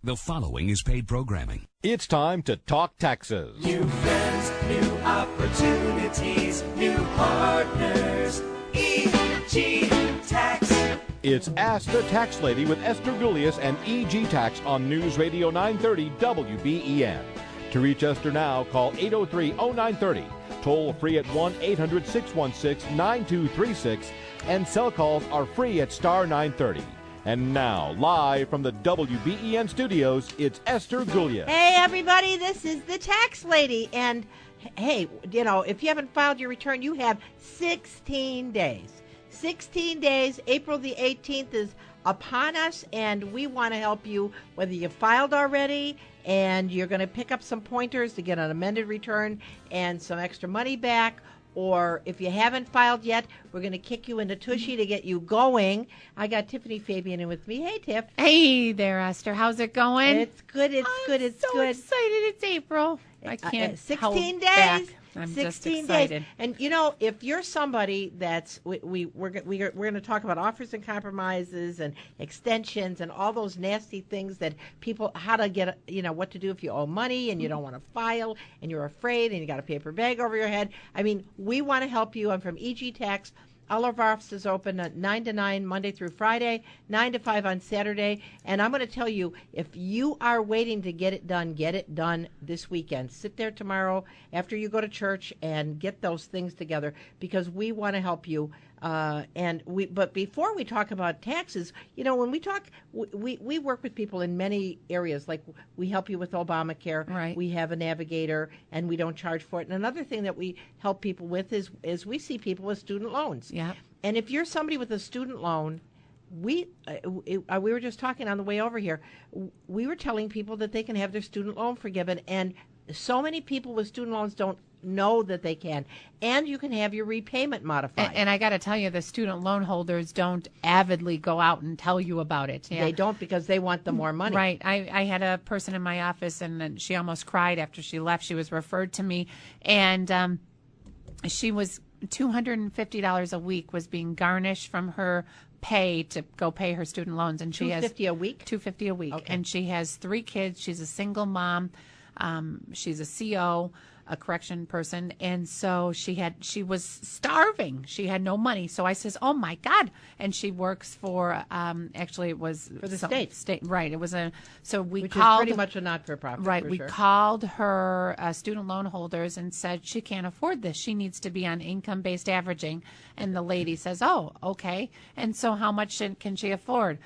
The following is paid programming. It's time to talk taxes. New friends, new opportunities, new partners. EG Tax. It's Ask the Tax Lady with Esther Gulius and EG Tax on News Radio 930 WBEN. To reach Esther now, call 803-0930. Toll free at 1-800-616-9236. And cell calls are free at star 930. And now, live from the WBEN studios, it's Esther Gulius. Hey, everybody, this is the Tax Lady. And, hey, you know, if you haven't filed your return, you have 16 days. 16 days. April the 18th is upon us, and we want to help you, whether you filed already and you're going to pick up some pointers to get an amended return and some extra money back, or if you haven't filed yet, we're going to kick you into Tushy to get you going. I got Tiffany Fabian in with me. Hey, Tiff. Hey there, Esther. How's it going? It's good. It's good. It's so good. Excited. It's April. I can't 16 days. Back. I'm 16 just excited. days. And, you know, if you're somebody that's, we're going to talk about offers and compromises and extensions and all those nasty things that people, how to get, you know, what to do if you owe money and you don't want to file and you're afraid and you got a paper bag over your head. I mean, we want to help you. I'm from EG Tax. All of our offices open at 9 to 9 Monday through Friday, 9 to 5 on Saturday. And I'm going to tell you, if you are waiting to get it done this weekend. Sit there tomorrow after you go to church and get those things together, because we want to help you. But before we talk about taxes, you know, when we talk, we work with people in many areas. Like, we help you with Obamacare. Right. We have a navigator, and we don't charge for it. And another thing that we help people with is we see people with student loans. Yeah. And if you're somebody with a student loan, we were just talking on the way over here. We were telling people that they can have their student loan forgiven, and so many people with student loans don't know that they can. And you can have your repayment modified. And I got to tell you, the student loan holders don't avidly go out and tell you about it. Yeah. They don't, because they want the more money. Right. I had a person in my office, and then she almost cried after she left. She was referred to me, and she was $250 a week was being garnished from her pay to go pay her student loans, and she has $250 a week. $250 a week, Okay. and she has 3 kids. She's a single mom. She's a CO, a correction person, and so she was starving. She had no money. So I says, "Oh my God!" And she works for actually it was For the state, right? It was we Which called is pretty much a not-for-profit. right. For We sure. called her student loan holders and said she can't afford this. She needs to be on income-based averaging. And the lady says, "Oh, okay." And so how much can she afford?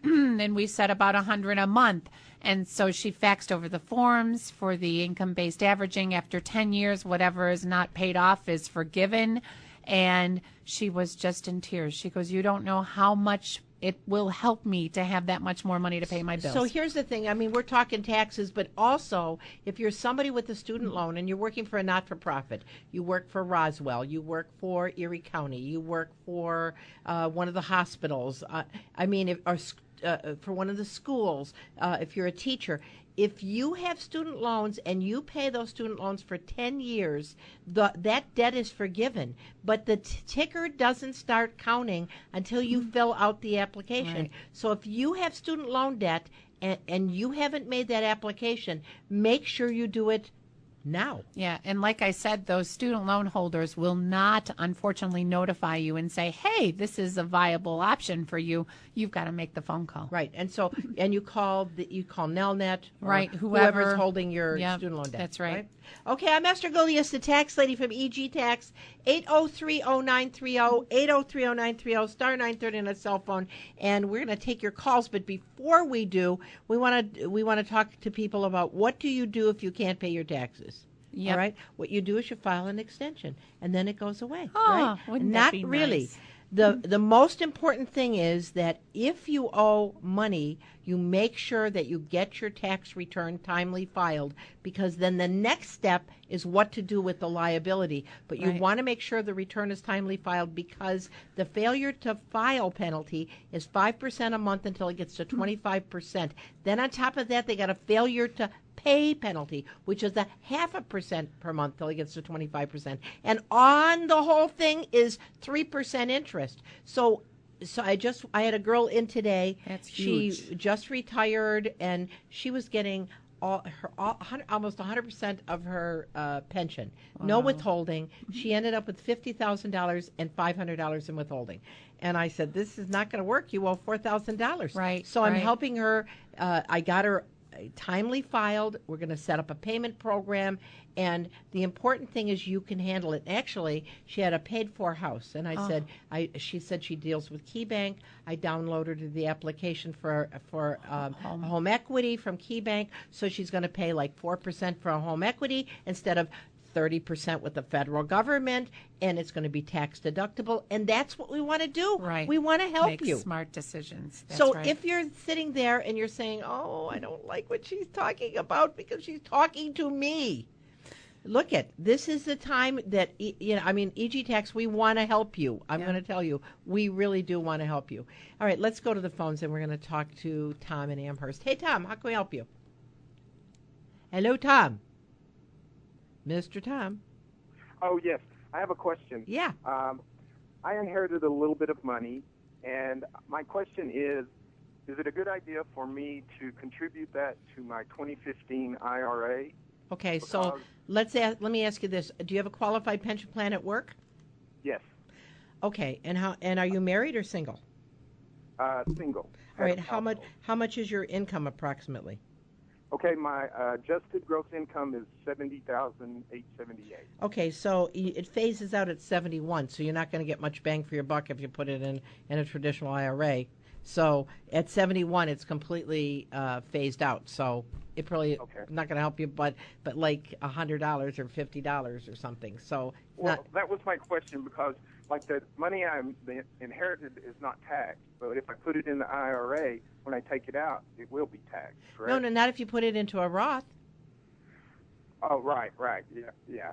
And we said about $100 a month. And so she faxed over the forms for the income-based averaging. After 10 years, whatever is not paid off is forgiven. And she was just in tears. She goes, "You don't know how much it will help me to have that much more money to pay my bills." So here's the thing. I mean, we're talking taxes, but also if you're somebody with a student loan and you're working for a not-for-profit, you work for Roswell, you work for Erie County, you work for one of the hospitals, for one of the schools, if you're a teacher, if you have student loans and you pay those student loans for 10 years, that debt is forgiven. But the ticker doesn't start counting until you fill out the application. Right. So if you have student loan debt and you haven't made that application, make sure you do it now. Yeah, and like I said, those student loan holders will not, unfortunately, notify you and say, "Hey, this is a viable option for you." You've got to make the phone call. Right. And so, and you call Nelnet, or Right, whoever's whoever- holding your Yep, student loan debt. that's right. Okay, I'm Esther Gulius, the tax lady from EG Tax, 803-0930, 803-0930, star 930 on a cell phone, and we're going to take your calls. But before we do, we want to talk to people about what do you do if you can't pay your taxes. Yep. All right. What you do is you file an extension, and then it goes away. Oh, right? wouldn't Not that be really. nice? The most important thing is that if you owe money, you make sure that you get your tax return timely filed, because then the next step is what to do with the liability. But you Right. want to make sure the return is timely filed, because the failure to file penalty is 5% a month until it gets to 25%. Then on top of that, they got a failure to pay penalty, which is a 0.5% per month till it gets to 25%. And on the whole thing is 3% interest. So So I had a girl in today. That's She huge. just retired, and she was getting almost 100% of her pension, no withholding. She ended up with $50,000 and $500 in withholding. And I said, "This is not going to work. You owe $4,000." Right, So I'm right. helping her. I got her timely filed. We're going to set up a payment program, and the important thing is you can handle it. Actually, she had a paid-for house, and I said, she said she deals with KeyBank. I downloaded the application for home equity from KeyBank, so she's going to pay like 4% for a home equity instead of 30% with the federal government, and it's going to be tax deductible, and that's what we want to do. Right. We want to help Make you. smart decisions. That's So right. if you're sitting there and you're saying, "Oh, I don't like what she's talking about because she's talking to me," look at this is the time that EG Tax. We want to help you. I'm going to tell you, we really do want to help you. All right, let's go to the phones and we're going to talk to Tom in Amherst. Hey, Tom, how can we help you? Hello, Tom. Mr. Tom. Oh, yes. I have a question. Yeah. I inherited a little bit of money, and my question is it a good idea for me to contribute that to my 2015 IRA? Okay, so let me ask you this: do you have a qualified pension plan at work? Yes. Okay, and are you married or single? Single. All right, how much is your income approximately? Okay, my adjusted gross income is $70,878. Okay, so it phases out at 71, so you're not going to get much bang for your buck if you put it in a traditional IRA. So at 71, it's completely phased out. So it probably not going to help you, but like $100 or $50 or something. So Well, that was my question because, like, the money I inherited is not taxed, but if I put it in the IRA, when I take it out, it will be taxed, correct? no, not if you put it into a Roth, Oh, right, yeah.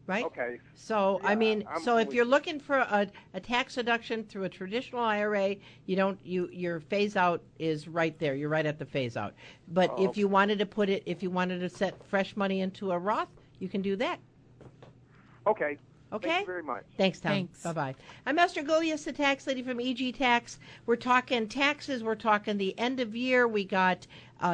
right? Okay. So Yeah, I mean, I'm so if with you're you. looking for a tax deduction through a traditional IRA, your phase out is right there. You're right at the phase out. But if you wanted to set fresh money into a Roth, you can do that. Okay. Okay. Thank you very much. Thanks, Tom. Thanks. Bye-bye. I'm Esther Golias, the tax lady from EG Tax. We're talking taxes. We're talking the end of year. We got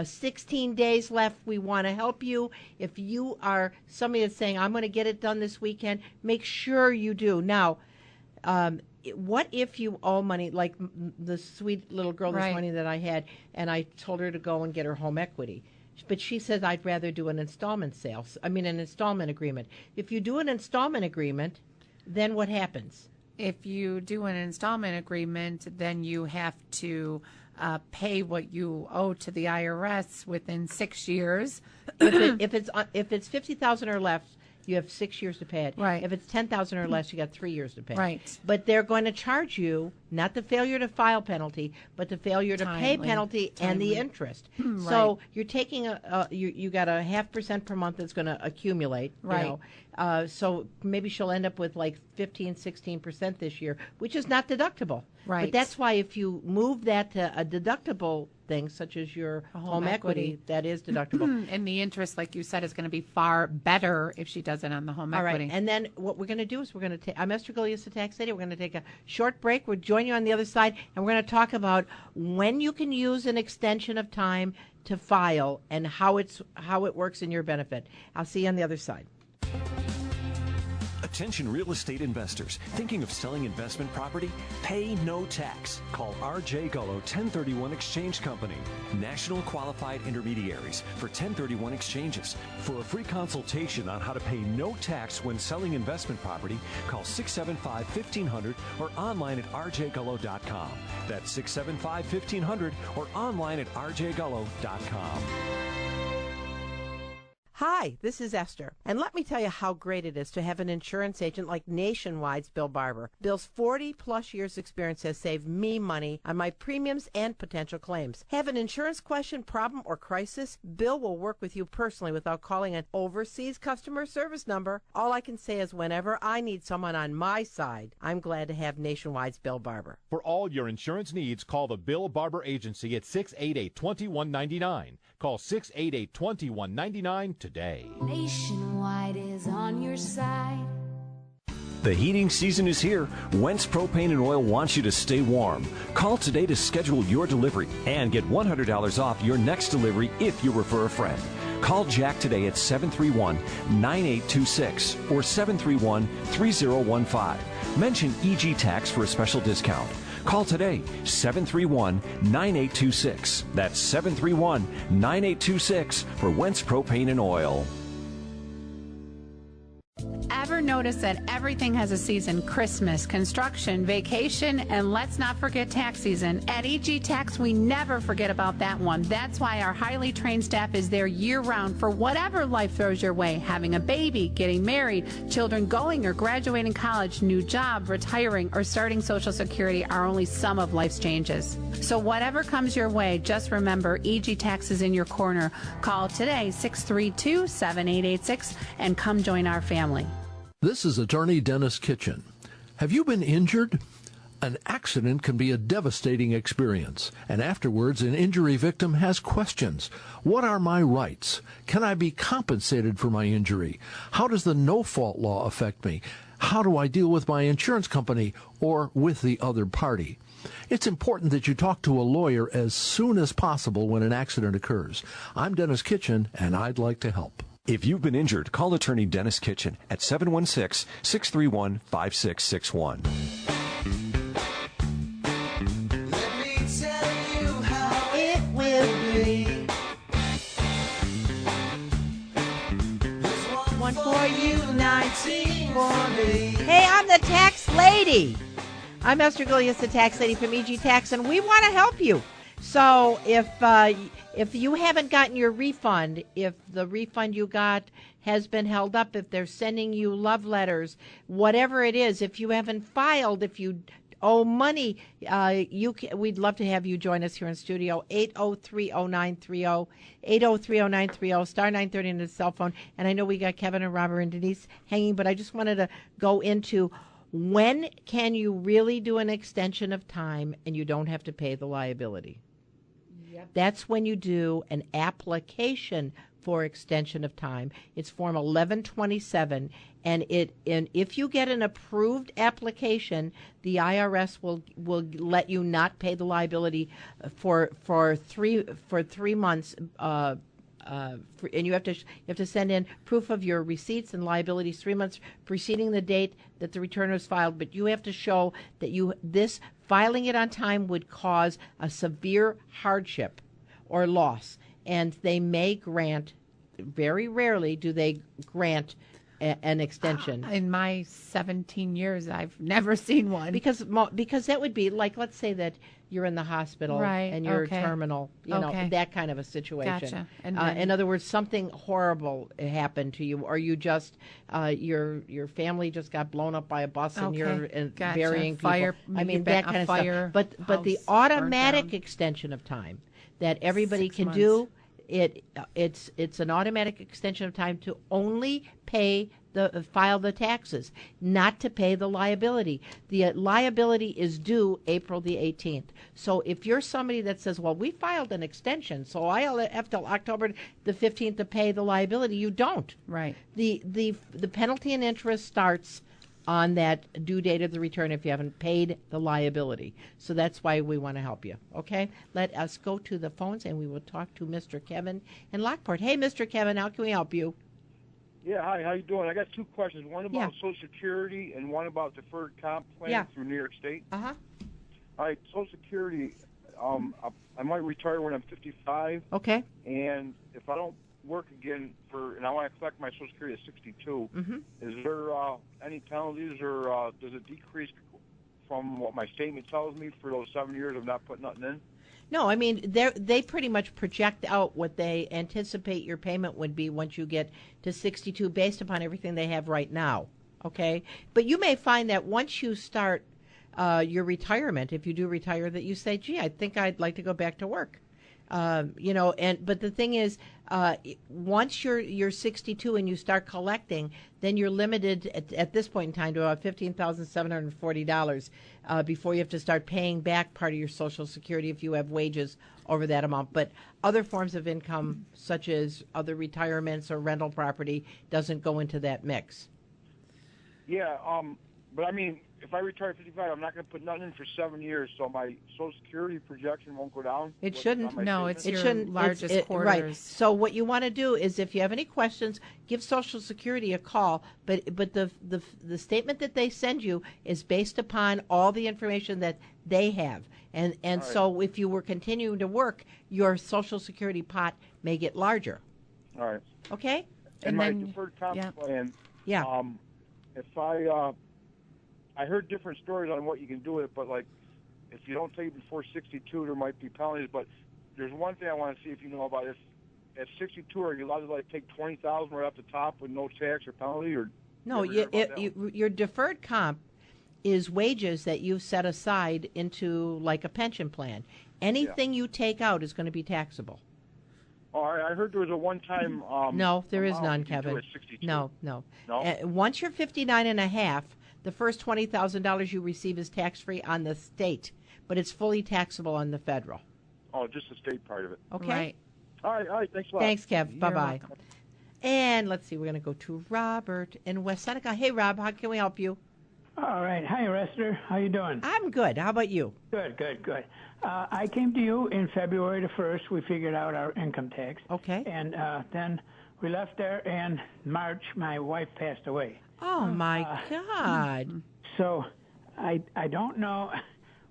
16 days left. We want to help you. If you are somebody that's saying, "I'm going to get it done this weekend," make sure you do. Now, what if you owe money, like the sweet little girl this Right. morning that I had, and I told her to go and get her home equity. But she says, "I'd rather do an installment an installment agreement." If you do an installment agreement, then what happens? If you do an installment agreement, then you have to pay what you owe to the IRS within 6 years. If it's 50,000 or less, you have 6 years to pay it. Right. If it's 10,000 or less, you got 3 years to pay. Right. But they're going to charge you not the failure to file penalty, but the failure to pay Timely. penalty and the interest. So you're taking you got a 0.5% per month that's going to accumulate. Right. You know? So maybe she'll end up with like 15-16% this year, which is not deductible. Right. But that's why if you move that to a deductible thing, such as your home equity, that is deductible. And the interest, like you said, is going to be far better if she does it on the home All equity. right, and then what we're going to do is I'm Esther Golias, the tax lady. We're going to take a short break. We'll join you on the other side, and we're going to talk about when you can use an extension of time to file and how it works in your benefit. I'll see you on the other side. Attention real estate investors. Thinking of selling investment property? Pay no tax. Call R.J. Gullo 1031 Exchange Company. National qualified intermediaries for 1031 exchanges. For a free consultation on how to pay no tax when selling investment property, call 675-1500 or online at rjgullo.com. That's 675-1500 or online at rjgullo.com. Hi, this is Esther, and let me tell you how great it is to have an insurance agent like Nationwide's Bill Barber. Bill's 40-plus years experience has saved me money on my premiums and potential claims. Have an insurance question, problem, or crisis? Bill will work with you personally without calling an overseas customer service number. All I can say is whenever I need someone on my side, I'm glad to have Nationwide's Bill Barber. For all your insurance needs, call the Bill Barber Agency at 688-2199. Call 688-2199 today. Nationwide is on your side. The heating season is here. Wentz Propane and Oil wants you to stay warm. Call today to schedule your delivery and get $100 off your next delivery if you refer a friend. Call Jack today at 731-9826 or 731-3015. Mention EG Tax for a special discount. Call today, 731-9826. That's 731-9826 for Wentz Propane and Oil. Ever notice that everything has a season? Christmas, construction, vacation, and let's not forget tax season. At EG Tax, we never forget about that one. That's why our highly trained staff is there year-round for whatever life throws your way. Having a baby, getting married, children going or graduating college, new job, retiring, or starting Social Security are only some of life's changes. So whatever comes your way, just remember EG Tax is in your corner. Call today, 632-7886, and come join our family. This is Attorney Dennis Kitchen. Have you been injured? An accident can be a devastating experience, and afterwards an injury victim has questions. What are my rights? Can I be compensated for my injury? How does the no-fault law affect me? How do I deal with my insurance company or with the other party? It's important that you talk to a lawyer as soon as possible when an accident occurs. I'm Dennis Kitchen, and I'd like to help. If you've been injured, call attorney Dennis Kitchen at 716-631-5661. Let me tell you how it will be. There's one for you, 19 for me. Hey, I'm the tax lady. I'm Esther Gillius, the tax lady from EG Tax, and we want to help you. So if you haven't gotten your refund, if the refund you got has been held up, if they're sending you love letters, whatever it is, if you haven't filed, if you owe money, we'd love to have you join us here in studio, 803-0930, 803-0930, star 930 on the cell phone. And I know we got Kevin and Robert and Denise hanging, but I just wanted to go into when can you really do an extension of time and you don't have to pay the liability? Yep. That's when you do an application for extension of time. It's Form 1127, and if you get an approved application, the IRS will let you not pay the liability for 3 months. And you have to send in proof of your receipts and liabilities 3 months preceding the date that the return was filed. But you have to show that this filing it on time would cause a severe hardship or loss, and they may grant. Very rarely do they grant an extension. In my 17 years, I've never seen one. Because that would be like, let's say that you're in the hospital and you're terminal, know, that kind of a situation. Gotcha. And in other words, something horrible happened to you, or you just your family just got blown up by a bus and you're burying fire, people. I mean, that kind of stuff. But the automatic extension of time that everybody 6 can months. do. It's an automatic extension of time to only file the taxes, not to pay the liability. The liability is due April the 18th. So if you're somebody that says, well, we filed an extension, so I'll have till October the 15th to pay the liability, you don't. Right. The penalty and interest starts on that due date of the return if you haven't paid the liability. So that's why we want to help you. Okay? Let us go to the phones and we will talk to Mr. Kevin in Lockport. Hey, Mr. Kevin, how can we help you? Yeah, hi, how you doing? I got two questions. One about Social Security and one about deferred comp plan through New York State. Uh-huh. All right, Social Security, I might retire when I'm 55. Okay. And if I don't work again and I want to collect my Social Security at 62, is there any penalties or does it decrease from what my statement tells me for those 7 years of not putting nothing in? No, I mean, they pretty much project out what they anticipate your payment would be once you get to 62 based upon everything they have right now, okay? But you may find that once you start your retirement, if you do retire, that you say, gee, I think I'd like to go back to work. But the thing is, once you're 62 and you start collecting, then you're limited at this point in time to about $15,740 before you have to start paying back part of your Social Security if you have wages over that amount. But other forms of income, such as other retirements or rental property, doesn't go into that mix. Yeah, But I mean, if I retire at 55, I'm not going to put nothing in for 7 years, so my Social Security projection won't go down. It shouldn't. No, it's It your shouldn't. largest quarters. Right. So what you want to do is, if you have any questions, give Social Security a call. But the statement that they send you is based upon all the information that they have. And All right. so if you were continuing to work, your Social Security pot may get larger. All right. Okay? And my then- deferred comp yeah. plan. Yeah. If I heard different stories on what you can do with it, but like if you don't take it before 62, there might be penalties. But there's one thing I want to see if you know about. If at 62, are you allowed to like take 20,000 right off the top with no tax or penalty, or No, you ever heard about that one? your deferred comp is wages that you've set aside into like a pension plan. Anything you take out is going to be taxable. Oh, I heard there was a one-time. No, there is amount none, you can do Kevin. at 62. No. No? Once you're 59 and a half, the first $20,000 you receive is tax-free on the state, but it's fully taxable on the federal. Oh, just the state part of it. Okay? Right. All right. Thanks a lot. Thanks, Kev. You're Bye-bye. welcome. And let's see, we're going to go to Robert in West Seneca. Hey, Rob, how can we help you? All right. Hi, Esther. How you doing? I'm good. How about you? Good. I came to you in February the 1st. We figured out our income tax. Okay. And then we left there, and March, my wife passed away. Oh, my God. So I don't know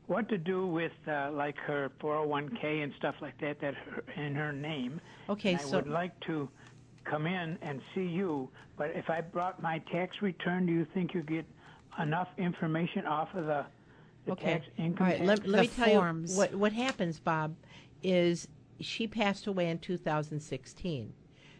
what to do with like her 401k and stuff like that in her name. Okay, and I would like to come in and see you, but if I brought my tax return, do you think you get enough information off of the tax income All right, tax? let me tell forms. you what happens, Bob, is she passed away in 2016.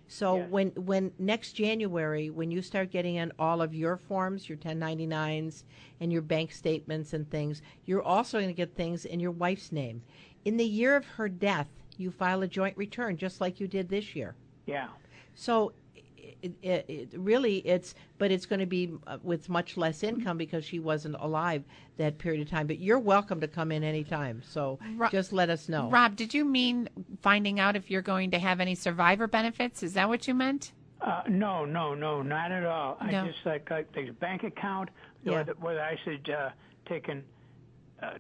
So Yes. when next January, when you start getting in all of your forms, your 1099s and your bank statements and things, you're also going to get things in your wife's name. In the year of her death, you file a joint return just like you did this year. Yeah. So but it's going to be with much less income because she wasn't alive that period of time. But you're welcome to come in anytime. So just let us know. Rob, did you mean finding out if you're going to have any survivor benefits? Is that what you meant? No, not at all. No. I just like the bank account, Yeah. whether I should take and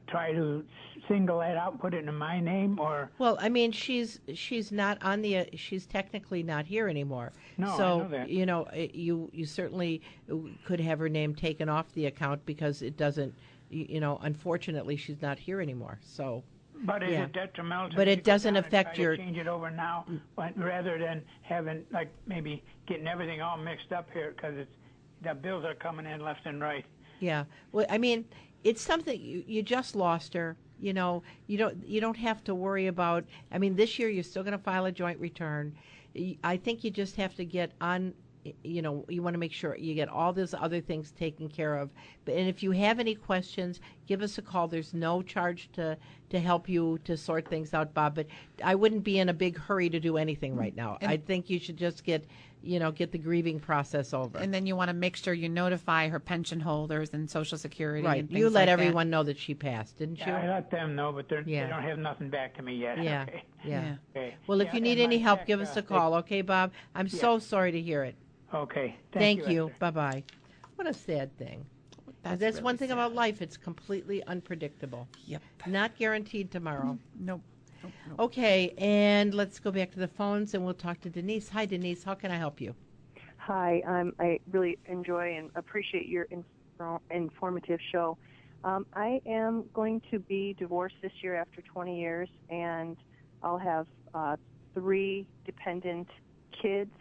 try to single that out and put it in my name, or Well, I mean, she's not on the. She's technically not here anymore. No, so I know that. you certainly could have her name taken off the account because it doesn't. Unfortunately, she's not here anymore. So. But is Yeah. it detrimental to But me it to go doesn't down and affect try to your- change it over now, rather than having like maybe getting everything all mixed up here because the bills are coming in left and right. Yeah. Well, I mean, it's something you just lost her. You don't have to worry about. I mean, this year you're still going to file a joint return. I think you just have to get on. You want to make sure you get all those other things taken care of. And if you have any questions, give us a call. There's no charge to help you to sort things out, Bob. But I wouldn't be in a big hurry to do anything right now. I think you should just get the grieving process over. And then you want to make sure you notify her pension holders and Social Security. Right. And things You let like everyone know that she passed, didn't you? Yeah, I let them know, but Yeah. they don't have nothing back to me yet. Yeah. Okay. Yeah. Okay. Well, if Yeah, you need and any my help, check, give us a call, okay, Bob? I'm so sorry to hear it. Okay. Thank you. Esther. Bye-bye. What a sad thing. That's really one thing sad. about life. It's completely unpredictable. Yep. Not guaranteed tomorrow. Nope. Okay, and let's go back to the phones, and we'll talk to Denise. Hi, Denise. How can I help you? Hi, I really enjoy and appreciate your informative show. I am going to be divorced this year after 20 years, and I'll have 3 dependent kids.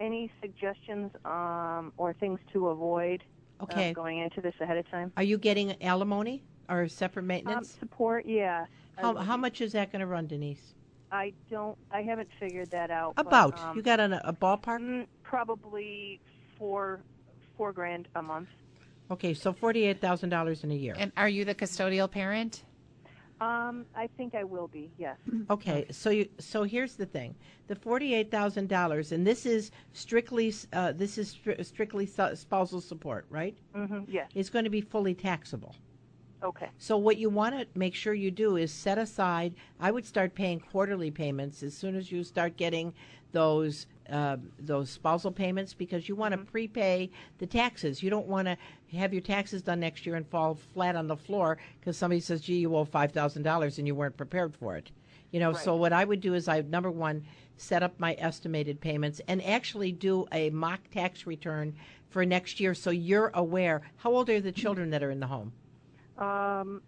Any suggestions or things to avoid Okay. going into this ahead of time? Are you getting alimony or separate maintenance? Support, yeah. How much is that going to run, Denise? I haven't figured that out. About. But, You got a ballpark? Probably $4,000 a month. Okay, so $48,000 in a year. And are you the custodial parent? I think I will be, yes. Okay, so here's the thing: the $48,000, and this is strictly spousal support, right? Mm-hmm, yes. It's going to be fully taxable. Okay. So what you want to make sure you do is set aside. I would start paying quarterly payments as soon as you start getting those spousal payments, because you want to prepay the taxes. You don't want to have your taxes done next year and fall flat on the floor because somebody says, "Gee, you owe $5,000," and you weren't prepared for it. So what I would do is number one, set up my estimated payments and actually do a mock tax return for next year so you're aware. How old are the children that are in the home? 5,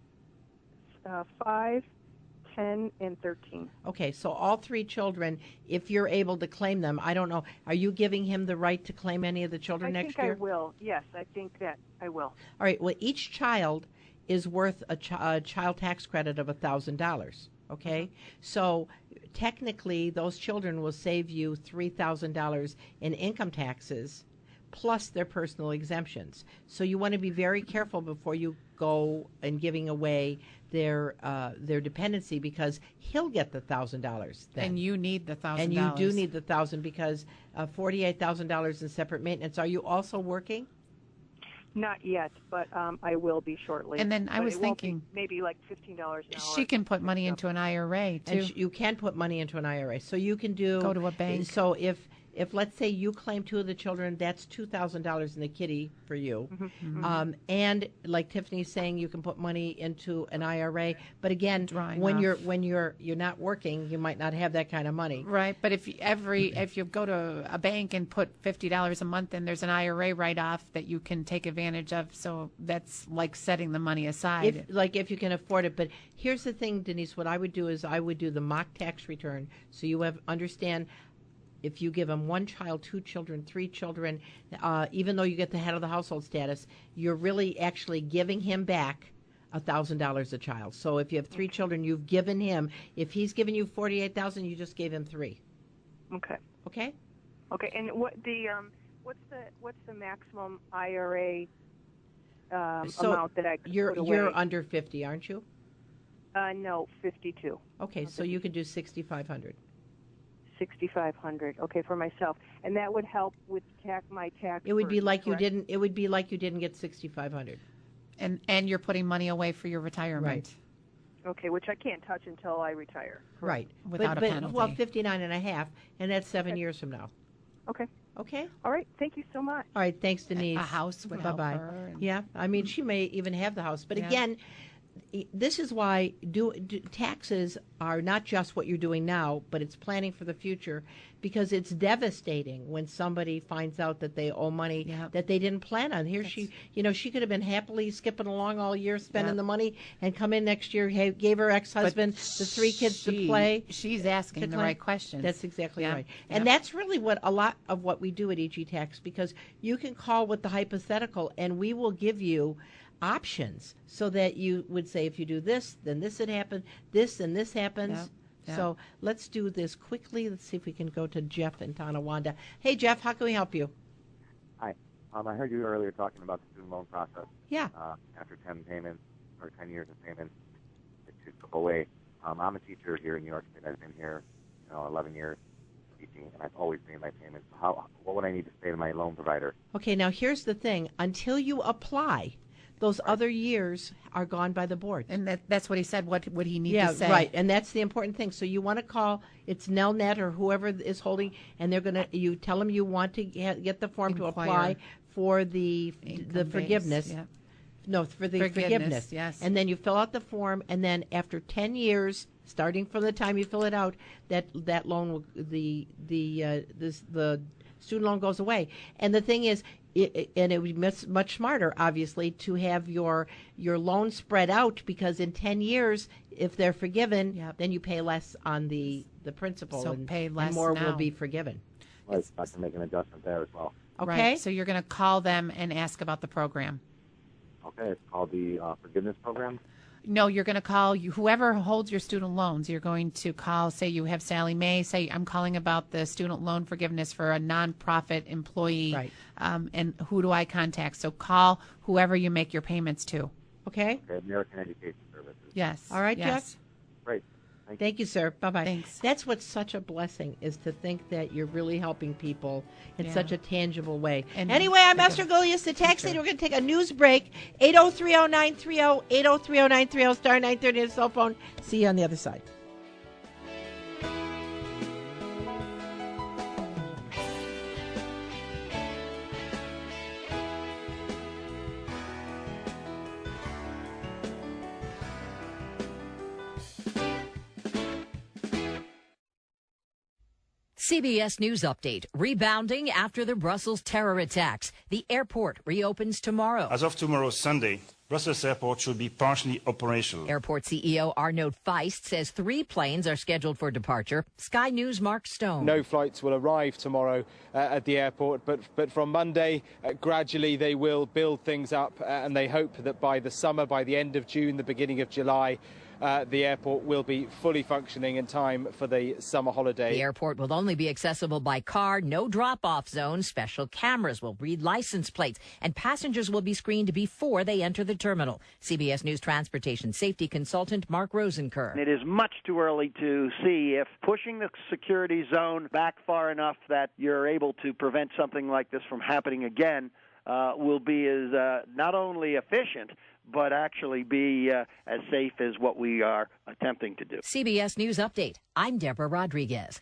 10, and 13. Okay, so all 3 children, if you're able to claim them, I don't know, are you giving him the right to claim any of the children next year? I think I will. Yes, I think that I will. All right, well, each child is worth a child tax credit of $1,000, okay? So technically, those children will save you $3,000 in income taxes plus their personal exemptions. So you want to be very careful before you go and giving away their dependency, because he'll get the $1,000 then. And you need the $1,000. And you do need the $1,000 because $48,000 in separate maintenance. Are you also working? Not yet, but I will be shortly. And then I was it won't thinking be maybe like $15 an hour. She can put money into an IRA too. And you can put money into an IRA. So you can go to a bank. So if let's say you claim 2 of the children, that's $2,000 in the kitty for you. And like Tiffany's saying, you can put money into an IRA. But again, when you're not working, you might not have that kind of money. Right. But if you go to a bank and put $50 a month in, there's an IRA write-off that you can take advantage of. So that's like setting the money aside. If you can afford it. But here's the thing, Denise. What I would do is I would do the mock tax return, so you understand. If you give them 1 child, 2 children, 3 children, even though you get the head of the household status, you're really actually giving him back $1,000 a child. So if you have 3 children, you've given him. If he's given you $48,000, you just gave him 3. Okay. Okay. Okay. And what's the maximum IRA amount that I could put away? You're under 50, aren't you? No, 52. Okay, so you could do $6,500. $6,500. Okay, for myself, and that would help with my tax. It would be like correct? you didn't. It would be like you didn't get $6,500. And you're putting money away for your retirement. Right. Okay, which I can't touch until I retire. Right. Without a penalty. Well, 59 and a half, and that's 7 years from now. Okay. Okay. All right. Thank you so much. All right. Thanks, Denise. A house would help her. Yeah. I mean, she may even have the house, but again, this is why taxes are not just what you're doing now, but it's planning for the future, because it's devastating when somebody finds out that they owe money that they didn't plan on. She could have been happily skipping along all year, spending the money, and come in next year, gave her ex-husband the 3 kids to play. She's asking the right questions. That's exactly right. And that's really what a lot of what we do at EG Tax, because you can call with the hypothetical, and we will give you options so that you would say, if you do this, then this would happen, this and this happens. So let's do this quickly. Let's see if we can go to Jeff in Tonawanda. Hey, Jeff, how can we help you? Hi. I heard you earlier talking about the student loan process. Yeah. After 10 payments or 10 years of payments, it should go away. I'm a teacher here in New York State. I've been here 11 years teaching, and I've always made my payments. What would I need to say to my loan provider? Okay, now here's the thing. Until you apply, those other years are gone by the board. And that's what he said. What would he need to say? Yeah, right. And that's the important thing. So you want to call, it's Nelnet or whoever is holding, and you tell them you want to get the form to apply for the forgiveness. Yeah. No, for the forgiveness. Yes. And then you fill out the form, and then after 10 years, starting from the time you fill it out, that loan will, the student loan goes away. And the thing is, and it would be much smarter, obviously, to have your loan spread out, because in 10 years, if they're forgiven, then you pay less on the principal, so pay less and more now. will be forgiven. Right, I can make an adjustment there as well. Okay. Right. So you're going to call them and ask about the program. Okay, it's called the forgiveness program. No, you're going to call whoever holds your student loans. You're going to call, say you have Sally Mae, say I'm calling about the student loan forgiveness for a nonprofit employee. Right. And who do I contact? So call whoever you make your payments to. Okay. Okay, American Education Services. Yes. All right, yes. Jeff? Great. Thank you, sir. Bye-bye. Thanks. That's what's such a blessing, is to think that you're really helping people in such a tangible way. And anyway, I'm Esther Gullius, the tax lady. We're going to take a news break. 8030930, 8030930, star 930 on the cell phone. See you on the other side. CBS News Update. Rebounding after the Brussels terror attacks. The airport reopens tomorrow. As of tomorrow, Sunday, Brussels Airport should be partially operational. Airport CEO Arnaud Feist says 3 planes are scheduled for departure. Sky News' Mark Stone. No flights will arrive tomorrow at the airport, but from Monday, gradually they will build things up, and they hope that by the summer, by the end of June, the beginning of July, the airport will be fully functioning in time for the summer holiday. The airport will only be accessible by car, no drop-off zones. Special cameras will read license plates, and passengers will be screened before they enter the terminal. CBS News transportation safety consultant Mark Rosenkerr. It is much too early to see if pushing the security zone back far enough that you're able to prevent something like this from happening again will be as not only efficient, but actually be as safe as what we are attempting to do. CBS News Update. I'm Deborah Rodriguez.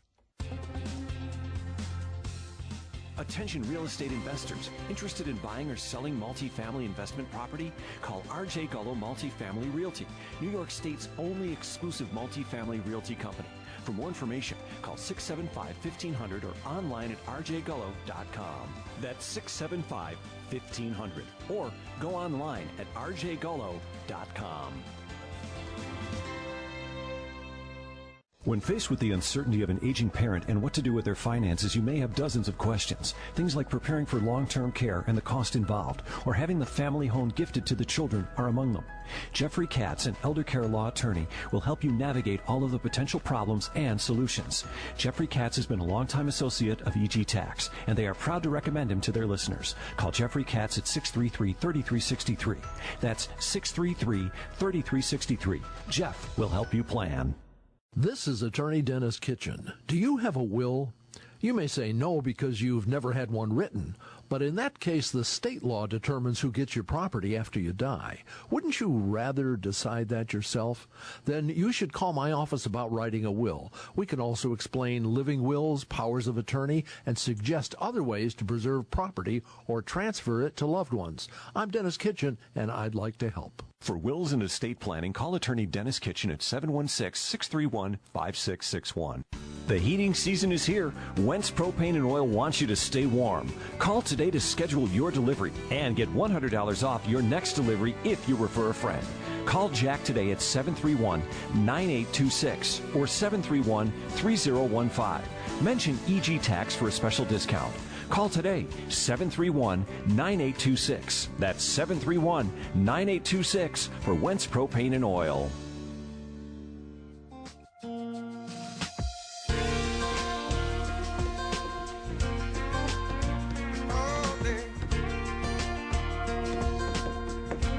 Attention real estate investors interested in buying or selling multifamily investment property? Call R.J. Gullo Multifamily Realty, New York State's only exclusive multifamily realty company. For more information, call 675-1500 or online at rjgullo.com. That's 675-1500 or go online at rjgullo.com. When faced with the uncertainty of an aging parent and what to do with their finances, you may have dozens of questions. Things like preparing for long-term care and the cost involved, or having the family home gifted to the children are among them. Jeffrey Katz, an elder care law attorney, will help you navigate all of the potential problems and solutions. Jeffrey Katz has been a longtime associate of EG Tax, and they are proud to recommend him to their listeners. Call Jeffrey Katz at 633-3363. That's 633-3363. Jeff will help you plan. This is Attorney Dennis Kitchen. Do you have a will? You may say no because you've never had one written, but in that case, the state law determines who gets your property after you die. Wouldn't you rather decide that yourself? Then you should call my office about writing a will. We can also explain living wills, powers of attorney, and suggest other ways to preserve property or transfer it to loved ones. I'm Dennis Kitchen, and I'd like to help. For wills and estate planning, call attorney Dennis Kitchen at 716-631-5661. The heating season is here. Wentz Propane and Oil wants you to stay warm. Call today to schedule your delivery and get $100 off your next delivery if you refer a friend. Call Jack today at 731-9826 or 731-3015. Mention EG Tax for a special discount. Call today, 731-9826. That's 731-9826 for Wentz Propane and Oil.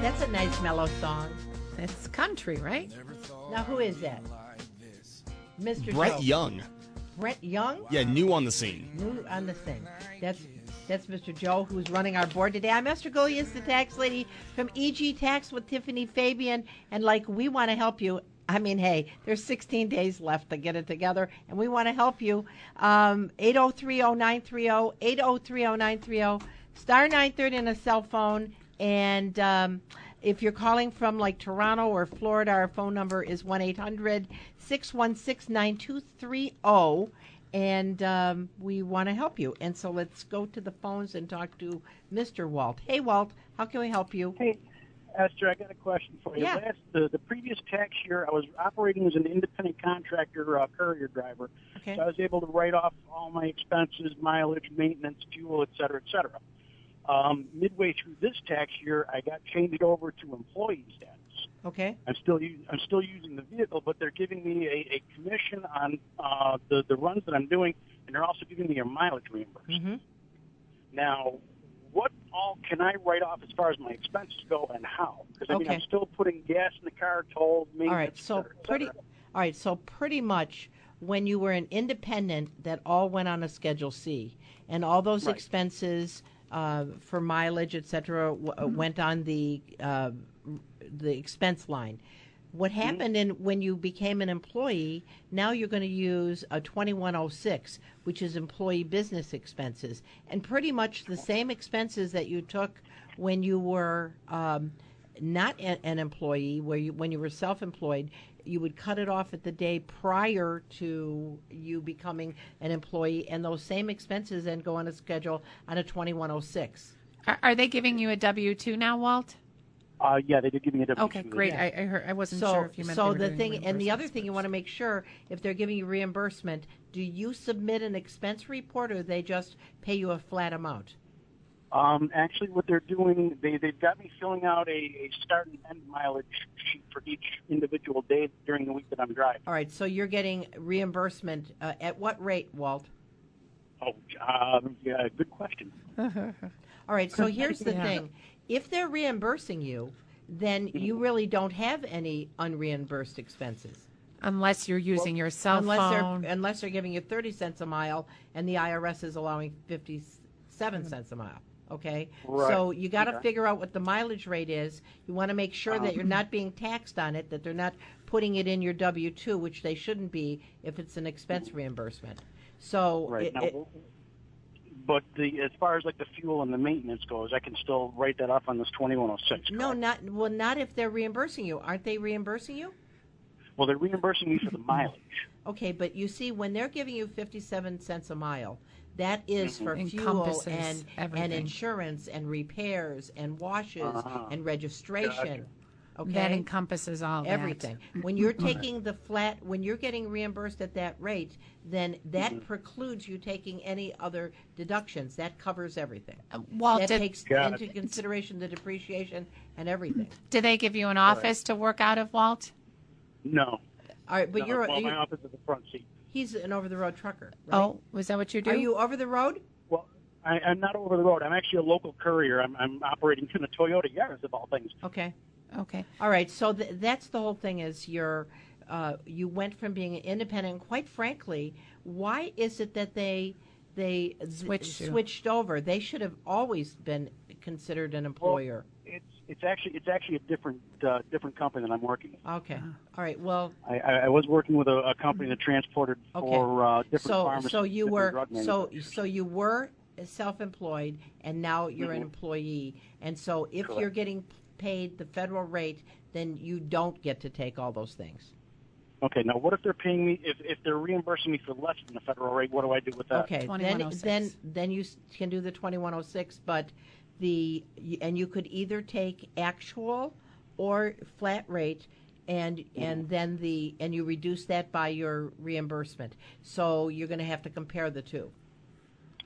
That's a nice mellow song. It's country, right? Now, who is that? Mr. Brett Joe. Young. Brett Young? Yeah, new on the scene. New on the scene. That's Mr. Joe, who's running our board today. I'm Esther Gullius, the tax lady from EG Tax with Tiffany Fabian. And like we want to help you. I mean, hey, there's 16 days left to get it together, and we want to help you. 803-0930, 803-0930, star 930 on a cell phone. And if you're calling from like Toronto or Florida, our phone number is 1-800-616-9230. And we want to help you. And so let's go to the phones and talk to Mr. Walt. Hey, Walt, how can we help you? Hey, Esther, I got a question for you. Yeah. The previous tax year, I was operating as an independent contractor, courier driver. Okay. So I was able to write off all my expenses, mileage, maintenance, fuel, et cetera, et cetera. Midway through this tax year, I got changed over to employee status. Okay. I'm still using the vehicle, but they're giving me a commission on the runs that I'm doing, and they're also giving me a mileage reimbursement. Mm-hmm. Now, what all can I write off as far as my expenses go, and how? Because I mean, Okay. I'm still putting gas in the car, tolls, maintenance. All right, so et cetera, et cetera. All right, so pretty much when you were an independent, that all went on a Schedule C, and all those expenses for mileage, et cetera, went on the expense line. What happened when you became an employee, now you're going to use a 2106, which is employee business expenses, and pretty much the same expenses that you took when you were not an employee, when you were self-employed. You would cut it off at the day prior to you becoming an employee, and those same expenses then go on a schedule on a 2106. Are they giving you a W-2 now, Walt? Yeah, they did give me a W-2. Okay, great. Yeah. I heard. I wasn't sure if you meant. So they were the doing thing, and the other reimbursements thing you want to make sure, if they're giving you reimbursement, do you submit an expense report, or they just pay you a flat amount? Actually, what they're doing, they've got me filling out a start and end mileage sheet for each individual day during the week that I'm driving. All right, so you're getting reimbursement at what rate, Walt? Yeah, good question. All right, so here's the thing. If they're reimbursing you, then you really don't have any unreimbursed expenses. Unless you're using your cell phone. Unless they're giving you 30 cents a mile and the IRS is allowing 57 cents a mile. Okay? Right. So you got to figure out what the mileage rate is. You want to make sure that you're not being taxed on it, that they're not putting it in your W-2, which they shouldn't be if it's an expense reimbursement. So but as far as like the fuel and the maintenance goes, I can still write that off on this 2106. No, not if they're reimbursing you. Aren't they reimbursing you? Well, they're reimbursing me for the mileage. Okay, but you see, when they're giving you 57 cents a mile, that is for fuel and insurance and repairs and washes and registration. Gotcha. Okay, that encompasses all everything. When you're taking when you're getting reimbursed at that rate, then that precludes you taking any other deductions. That covers everything. Walt, that takes into consideration the depreciation and everything. Do they give you an office to work out of, Walt? No. All right, but my office is the front seat. He's an over-the-road trucker, right? Oh, was that what you do? Are you over the road? Well, I'm not over the road. I'm actually a local courier. I'm operating in a Toyota Yaris, of all things. Okay. Okay. All right. So that's the whole thing. Is you went from being independent. Quite frankly, why is it that they switched over? They should have always been considered an employer. Well, it's actually a different company that I'm working with. Okay. All right. Well, I was working with a company that transported for different pharmacies. So you were self-employed, and now you're an employee. And so if you're getting paid the federal rate, then you don't get to take all those things. Okay. Now, what if they're paying me? If they're reimbursing me for less than the federal rate, what do I do with that? Okay. Then you can do the 2106, but and you could either take actual or flat rate, and you reduce that by your reimbursement. So you're going to have to compare the two.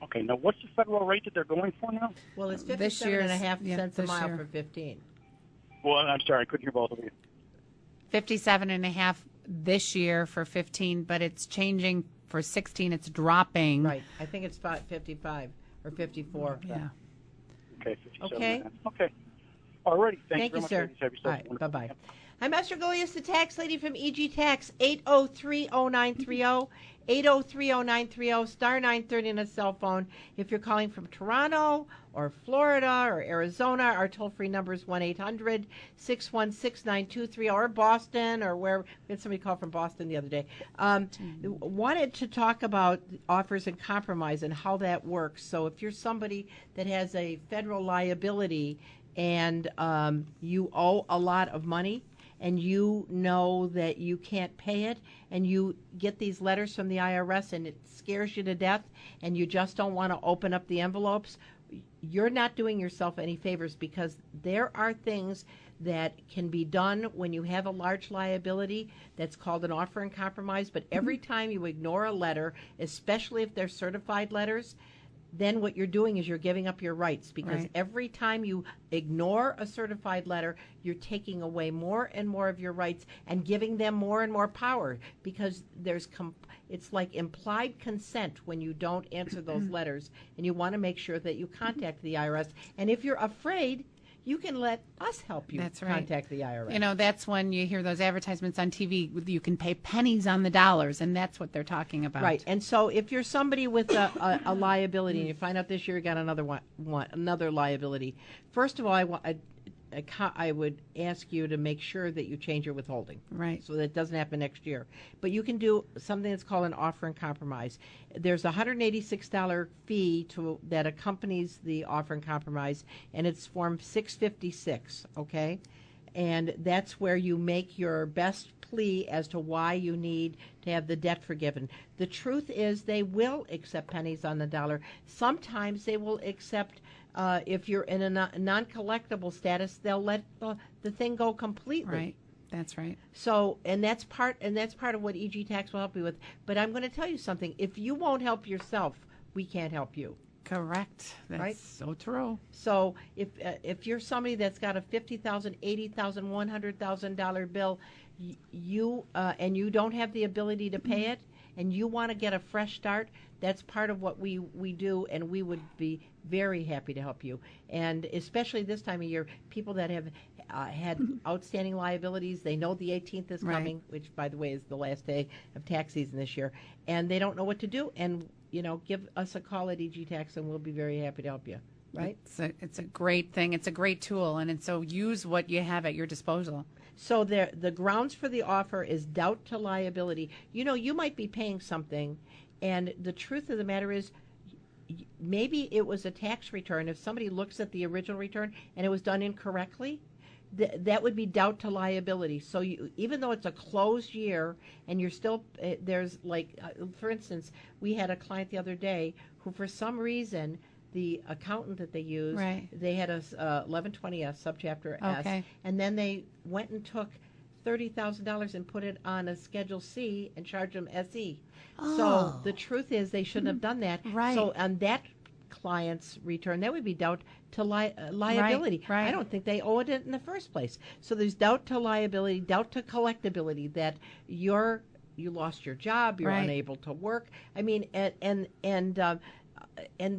Okay. Now, what's the federal rate that they're going for now? Well, it's 57.5 cents a mile for 15. Well, I'm sorry, I couldn't hear both of you. 57.5 this year for 15, but it's changing for 16. It's dropping. Right. I think it's about 55 or 54. Yeah. Okay. 57. Okay. Okay. All righty. Thank you, sir. Have yourself All right. Bye-bye. I'm Esther Golias, the tax lady from EG Tax, 803-0930, 803-0930, star 930 on a cell phone. If you're calling from Toronto or Florida or Arizona, our toll-free number is 1-800-616-9230, or Boston, or where. We had somebody call from Boston the other day. Wanted to talk about offers and compromise and how that works. So if you're somebody that has a federal liability and you owe a lot of money, and you know that you can't pay it, and you get these letters from the IRS and it scares you to death, and you just don't want to open up the envelopes, you're not doing yourself any favors, because there are things that can be done when you have a large liability that's called an offer and compromise. But every time you ignore a letter, especially if they're certified letters, then what you're doing is you're giving up your rights, because every time you ignore a certified letter, you're taking away more and more of your rights and giving them more and more power, because it's like implied consent when you don't answer those letters, and you want to make sure that you contact the IRS. And if you're afraid, you can let us help you That's right. contact the IRS. You know, that's when you hear those advertisements on TV. You can pay pennies on the dollars, and that's what they're talking about. Right. And so if you're somebody with a liability and you find out this year you got another liability, first of all, I would ask you to make sure that you change your withholding. Right. So that it doesn't happen next year. But you can do something that's called an offer and compromise. There's a $186 fee that accompanies the offer and compromise, and it's Form 656, okay? And that's where you make your best plea as to why you need to have the debt forgiven. The truth is they will accept pennies on the dollar. Sometimes they will accept if you're in a non-collectible status, they'll let the thing go completely. Right. That's right. So, and that's part of what EG Tax will help you with. But I'm going to tell you something. If you won't help yourself, we can't help you. Correct. That's right? so true. So if you're somebody that's got a $50,000, $80,000, $100,000 bill, and you don't have the ability to pay it, and you want to get a fresh start, that's part of what we do, and we would be very happy to help you. And especially this time of year, people that have had outstanding liabilities, they know the 18th is coming, which, by the way, is the last day of tax season this year, and they don't know what to do. And, give us a call at EG Tax, and we'll be very happy to help you. Right? It's a great thing. It's a great tool, and so use what you have at your disposal. So the grounds for the offer is doubt to liability. You might be paying something, and the truth of the matter is maybe it was a tax return. If somebody looks at the original return and it was done incorrectly, that would be doubt to liability. So even though it's a closed year and you're still, there's for instance, we had a client the other day who for some reason, the accountant that they used, they had a 1120S, subchapter S, and then they went and took $30,000 and put it on a Schedule C and charged them SE. So the truth is they shouldn't have done that. Right. So on that client's return, that would be doubt to liability. Right. I don't think they owed it in the first place. So there's doubt to liability, doubt to collectability, that you lost your job, you're unable to work. I mean, and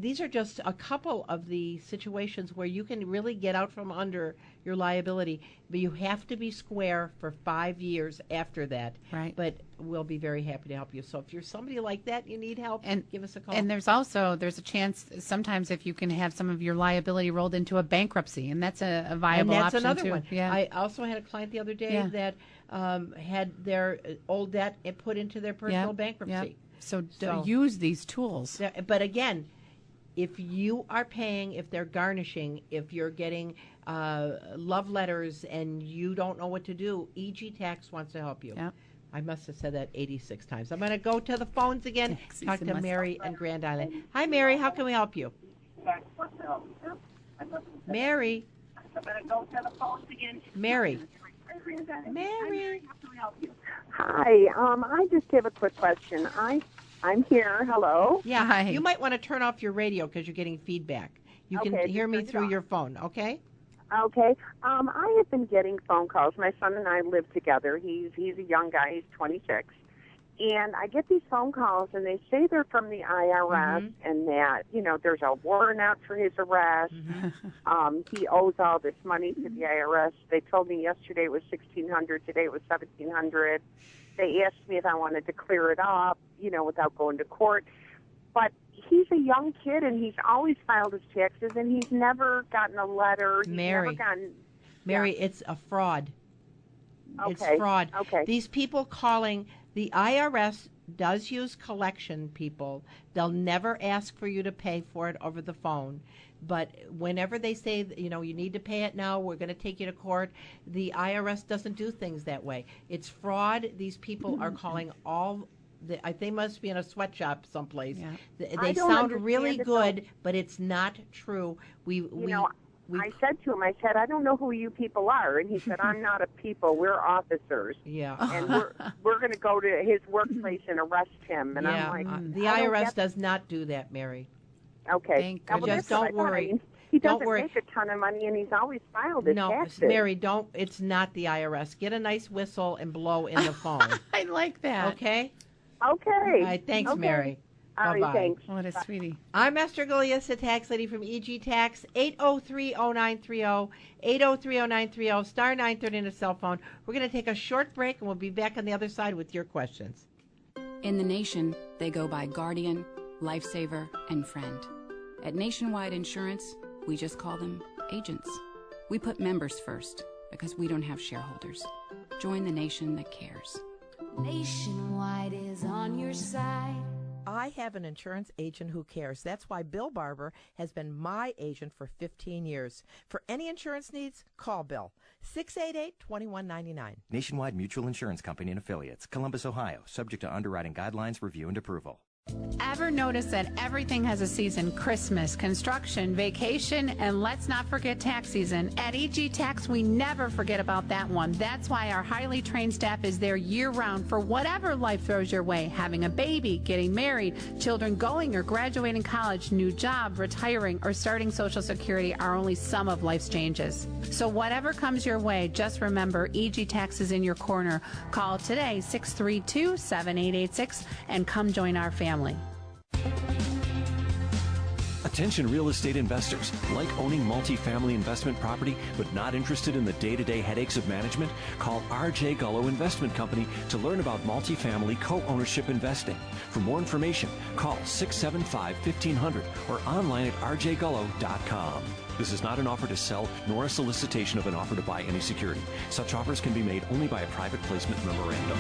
these are just a couple of the situations where you can really get out from under your liability, but you have to be square for 5 years after that. Right. But we'll be very happy to help you. So if you're somebody like that, you need help, give us a call. And there's a chance sometimes if you can have some of your liability rolled into a bankruptcy, and that's a viable option And that's another too. one. Yeah. I also had a client the other day that had their old debt put into their personal bankruptcy. Yep. So use these tools. But again, if you are paying, if they're garnishing, if you're getting love letters and you don't know what to do, EG Tax wants to help you. Yep. I must have said that 86 times. I'm going to go to the phones again, talk to Mary in Grand Island. Hi, Mary. How can we help you? Mary. I'm going to go to the phones again. Mary. Mary. Hi. I just have a quick question. I'm here. Hello. Yeah. Hi. You might want to turn off your radio because you're getting feedback. You can hear me through your phone. Okay. Okay. I have been getting phone calls. My son and I live together. He's a young guy. He's 26. And I get these phone calls, and they say they're from the IRS and that, there's a warrant out for his arrest. He owes all this money to the IRS. They told me yesterday it was $1,600. Today it was $1,700. They asked me if I wanted to clear it up, without going to court. But he's a young kid, and he's always filed his taxes, and he's never gotten a letter. Mary, it's a fraud. Okay. It's fraud. Okay. These people calling, the IRS does use collection people. They'll never ask for you to pay for it over the phone. But whenever they say, you need to pay it now, we're going to take you to court, the IRS doesn't do things that way. It's fraud. These people are calling they must be in a sweatshop someplace. Yeah. They sound really good, but it's not true. I said to him, I don't know who you people are. And he said, I'm not a people. We're officers. Yeah. And we're going to go to his workplace and arrest him. And I'm like, the IRS does not do that, Mary. Okay. Just don't worry. He doesn't make a ton of money, and he's always filed his taxes. Mary, don't. It's not the IRS. Get a nice whistle and blow in the phone. I like that. Okay? Okay. All right, thanks, Mary. All right, Bye-bye. thanks. What a sweetie. I'm Esther Golias, the tax lady from EG Tax, 803-0930, 803-0930, star 930 on a cell phone. We're going to take a short break, and we'll be back on the other side with your questions. In the nation, they go by Guardian, Lifesaver, and Friend. At Nationwide Insurance, we just call them agents. We put members first because we don't have shareholders. Join the nation that cares. Nationwide is on your side. I have an insurance agent who cares. That's why Bill Barber has been my agent for 15 years. For any insurance needs, call Bill. 688-2199. Nationwide Mutual Insurance Company and Affiliates, Columbus, Ohio, subject to underwriting guidelines, review, and approval. Ever notice that everything has a season? Christmas, construction, vacation, and let's not forget tax season. At EG Tax, we never forget about that one. That's why our highly trained staff is there year-round for whatever life throws your way. Having a baby, getting married, children going or graduating college, new job, retiring, or starting Social Security are only some of life's changes. So whatever comes your way, just remember EG Tax is in your corner. Call today, 632-7886, and come join our family. Attention real estate investors. Like owning multifamily investment property but not interested in the day-to-day headaches of management? Call R.J. Gullo Investment Company to learn about multifamily co-ownership investing. For more information, call 675-1500 or online at rjgullo.com. This is not an offer to sell nor a solicitation of an offer to buy any security. Such offers can be made only by a private placement memorandum.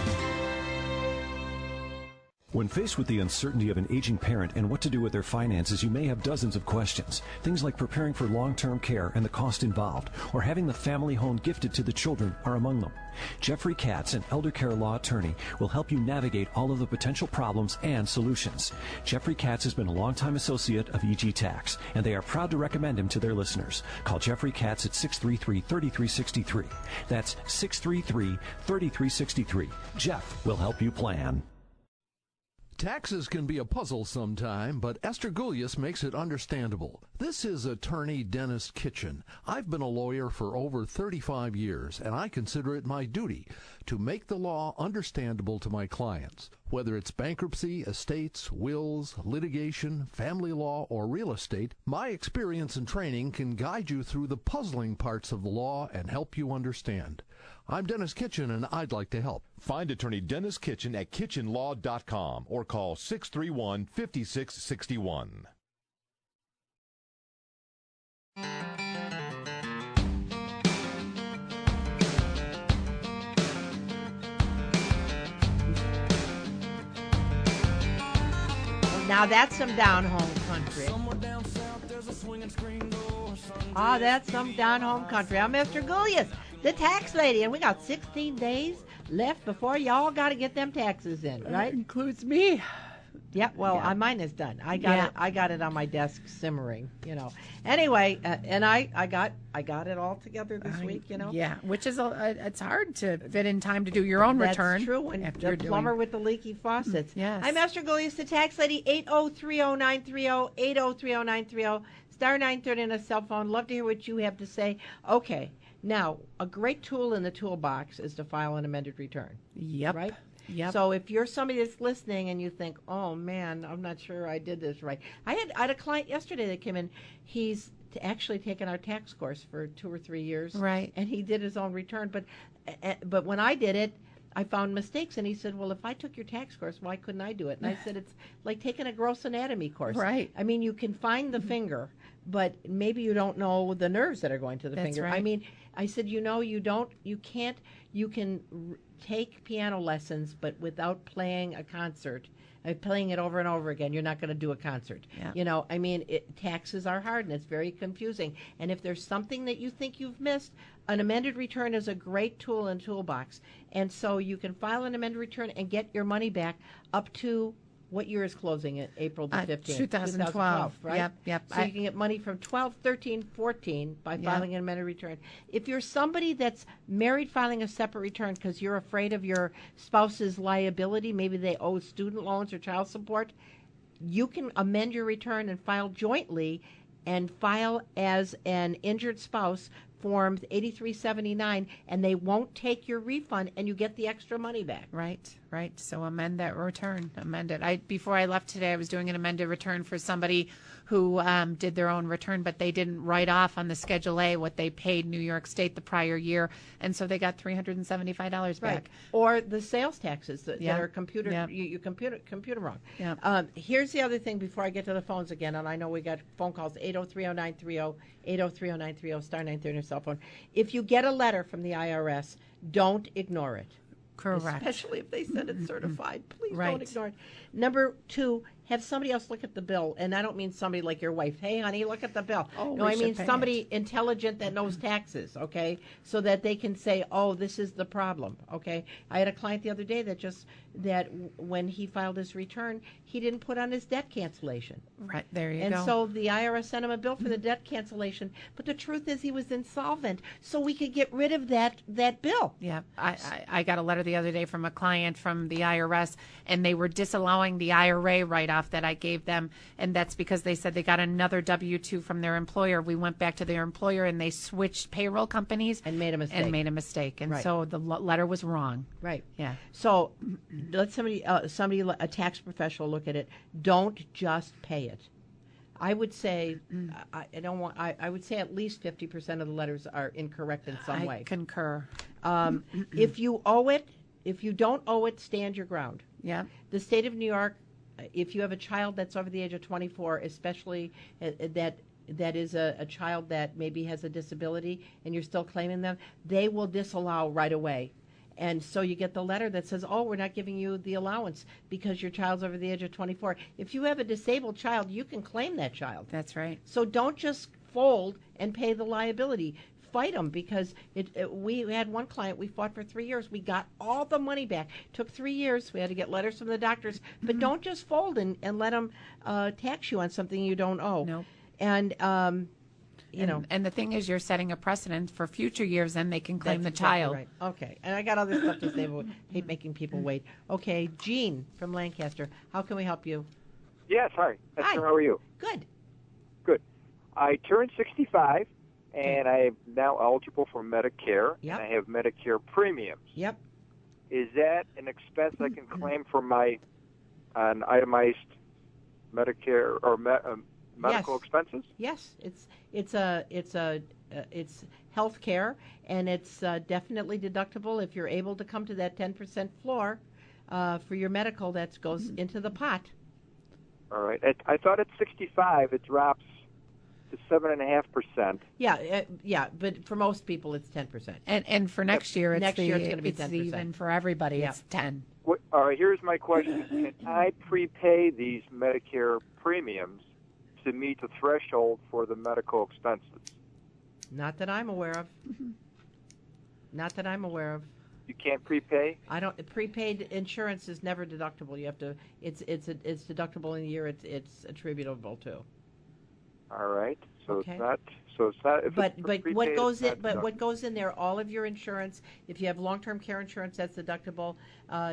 When faced with the uncertainty of an aging parent and what to do with their finances, you may have dozens of questions. Things like preparing for long-term care and the cost involved, or having the family home gifted to the children are among them. Jeffrey Katz, an elder care law attorney, will help you navigate all of the potential problems and solutions. Jeffrey Katz has been a longtime associate of EG Tax, and they are proud to recommend him to their listeners. Call Jeffrey Katz at 633-3363. That's 633-3363. Jeff will help you plan. Taxes can be a puzzle sometime, but Esther Goulias makes it understandable. This is attorney Dennis Kitchen. I've been a lawyer for over 35 years, and I consider it my duty to make the law understandable to my clients. Whether it's bankruptcy, estates, wills, litigation, family law, or real estate, my experience and training can guide you through the puzzling parts of the law and help you understand. I'm Dennis Kitchen, and I'd like to help. Find attorney Dennis Kitchen at kitchenlaw.com or call 631-5661. Now that's some down-home country. Ah, that's some down-home country. I'm Esther Goulias, the tax lady, and we got 16 days left before y'all got to get them taxes in, right? That includes me. Yeah, well, mine is done. I got it on my desk simmering, you know. Anyway, and I got it all together this week, you know. Yeah, which is it's hard to fit in time to do your own return. That's true. When the plumber with the leaky faucets. Yes. I'm Esther Goulias, the tax lady. 8030930, 8030930, star 930 on a cell phone. Love to hear what you have to say. Okay. Now, a great tool in the toolbox is to file an amended return. Yep. Right? Yep. So if you're somebody that's listening and you think, oh, man, I'm not sure I did this right. I had a client yesterday that came in. He's actually taken our tax course for 2 or 3 years. Right. And he did his own return. But when I did it, I found mistakes. And he said, well, if I took your tax course, why couldn't I do it? And I said, it's like taking a gross anatomy course. Right. I mean, you can find the finger, but maybe you don't know the nerves that are going to the That's finger. right. I mean, I said, you can take piano lessons, but without playing a concert, playing it over and over again, you're not going to do a concert. Yeah. You know, I mean, taxes are hard and it's very confusing. And if there's something that you think you've missed, an amended return is a great tool in the toolbox. And so you can file an amended return and get your money back up to what year is closing it? April the 15th? 2012. Right? Yep. So you can get money from 12, 13, 14 by filing an amended return. If you're somebody that's married filing a separate return because you're afraid of your spouse's liability, maybe they owe student loans or child support, you can amend your return and file jointly and file as an injured spouse Form 8379, and they won't take your refund, and you get the extra money back. Right. Right. So amend that return. Amend it. Before I left today, I was doing an amended return for somebody who did their own return, but they didn't write off on the Schedule A what they paid New York State the prior year, and so they got $375 back. Right. Or the sales taxes that Yeah. are computer. Yeah. You computer wrong. Yeah. Here's the other thing before I get to the phones again, and I know we got phone calls 8030930, 8030930 star 930 on your cell phone. If you get a letter from the IRS, don't ignore it. Correct. Especially if they send it certified. Please Right. don't ignore it. Number 2, have somebody else look at the bill. And I don't mean somebody like your wife. Hey, honey, look at the bill. Oh, no, we I mean should pay somebody intelligent that knows taxes, okay? So that they can say, oh, this is the problem, okay? I had a client the other day when he filed his return, he didn't put on his debt cancellation. Right, there you and go. And so the IRS sent him a bill for the debt cancellation. But the truth is he was insolvent, so we could get rid of that bill. Yeah, I got a letter the other day from a client from the IRS, and they were disallowing the IRA write-off that I gave them, and that's because they said they got another W-2 from their employer. We went back to their employer, and they switched payroll companies. And made a mistake. And Right. so the letter was wrong. Right. Yeah. So let somebody, a tax professional, look at it. Don't just pay it. I would say, I would say at least 50% of the letters are incorrect in some way. I concur. If you owe it, if you don't owe it, stand your ground. Yeah. The state of New York, if you have a child that's over the age of 24, especially that is a child that maybe has a disability and you're still claiming them, they will disallow right away. And so you get the letter that says, oh, we're not giving you the allowance because your child's over the age of 24. If you have a disabled child, you can claim that child. That's right. So don't just fold and pay the liability. Fight them, because we had one client, we fought for 3 years. We got all the money back. Took 3 years. We had to get letters from the doctors. But don't just fold and let them tax you on something you don't owe. No. And, and the thing is, you're setting a precedent for future years, and they can claim That's the child. exactly right. Okay. And I got other stuff to say, but I hate making people wait. Okay, Jean from Lancaster. How can we help you? Yes, hi. Hi. Esther, how are you? Good. Good. I turned 65, and I'm now eligible for Medicare, Yep. and I have Medicare premiums. Yep. Is that an expense I can claim for an itemized Medicare or medical Yes. expenses? Yes, it's health care, and it's definitely deductible if you're able to come to that 10% floor for your medical. That goes into the pot. All right. I thought at 65 it drops to 7.5%. Yeah, but for most people it's 10%. And for next year, it's Next year it's going to be it's 10%. even for everybody. Yeah. It's 10. All right. Here's my question: can I prepay these Medicare premiums to meet the threshold for the medical expenses? Not that I'm aware of. Not that I'm aware of. You can't prepay? Prepaid insurance is never deductible. You have to. It's deductible in the year it's attributable to. All right. So Okay. it's not. So it's not. If But it's what prepaid, goes it's in? not But what deductible. goes in there? All of your insurance. If you have long-term care insurance, that's deductible.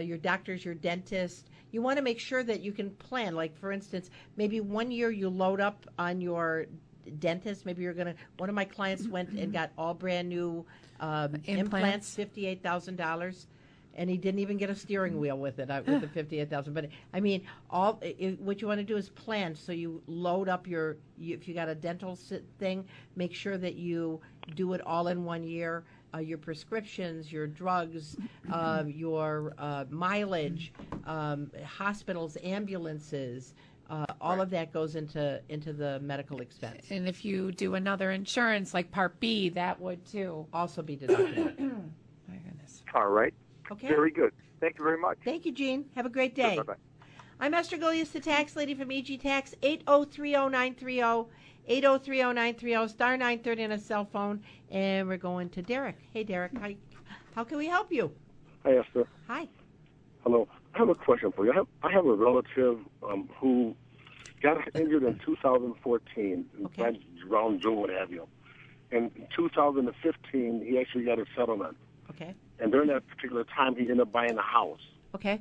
Your doctors, your dentist. You want to make sure that you can plan. Like for instance, maybe 1 year you load up on your dentist. Maybe you're gonna. One of my clients went and got all brand new implants, $58,000. And he didn't even get a steering wheel with it, with the $58,000. But I mean, what you want to do is plan. So you load up if you got a dental thing, make sure that you do it all in 1 year. Your prescriptions, your drugs, your mileage, hospitals, ambulances. All of that goes into the medical expense. And if you do another insurance like Part B, that would too also be deductible. My goodness. All right. Okay. Very good. Thank you very much. Thank you, Jean. Have a great day. Bye-bye. I'm Esther Gilius, the tax lady from EG Tax, 8030930, 8030930, star 930 on a cell phone. And we're going to Derek. Hey, Derek. How can we help you? Hi, Esther. Hi. Hello. I have a question for you. I have a relative who got injured in 2014, right around June, what have you. In 2015, he actually got a settlement. Okay. And during that particular time, he ended up buying a house. Okay.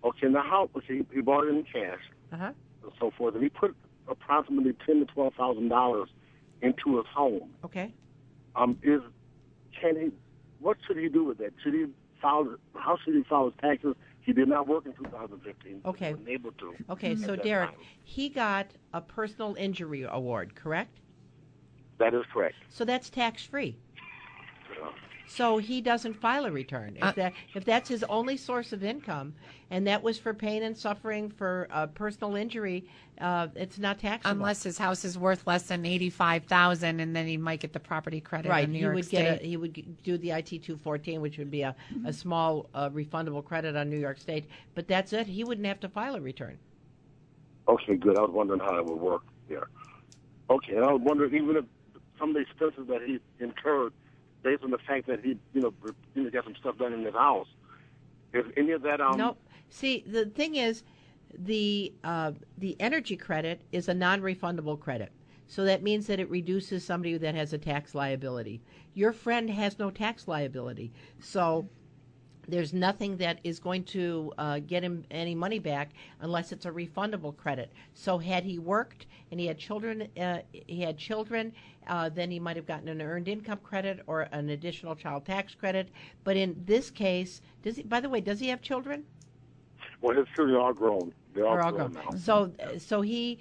Okay, and the house, he bought it in cash Uh-huh. and so forth, and he put approximately $10,000 to $12,000 into his home. Okay. What should he do with that? How should he file his taxes? He did not work in 2015. Okay. He wasn't able to. Okay, at so that Derek, time. he got a personal injury award, correct? That is correct. So that's tax-free. Yeah. So he doesn't file a return. If that's his only source of income, and that was for pain and suffering for personal injury, it's not taxable. Unless his house is worth less than $85,000, and then he might get the property credit. Right, in New he York would State. he would do the IT 214, which would be a small refundable credit on New York State. But that's it. He wouldn't have to file a return. Okay, good. I was wondering how it would work there. Okay, and I was wondering even if some of the expenses that he incurred based on the fact that he, got some stuff done in his house, is any of that Nope. See, the thing is, the energy credit is a non-refundable credit. So that means that it reduces somebody that has a tax liability. Your friend has no tax liability. So there's nothing that is going to get him any money back unless it's a refundable credit. So had he worked and he had children, then he might have gotten an earned income credit or an additional child tax credit. But in this case, by the way, does he have children? Well, his children are grown. They're all grown now. So he,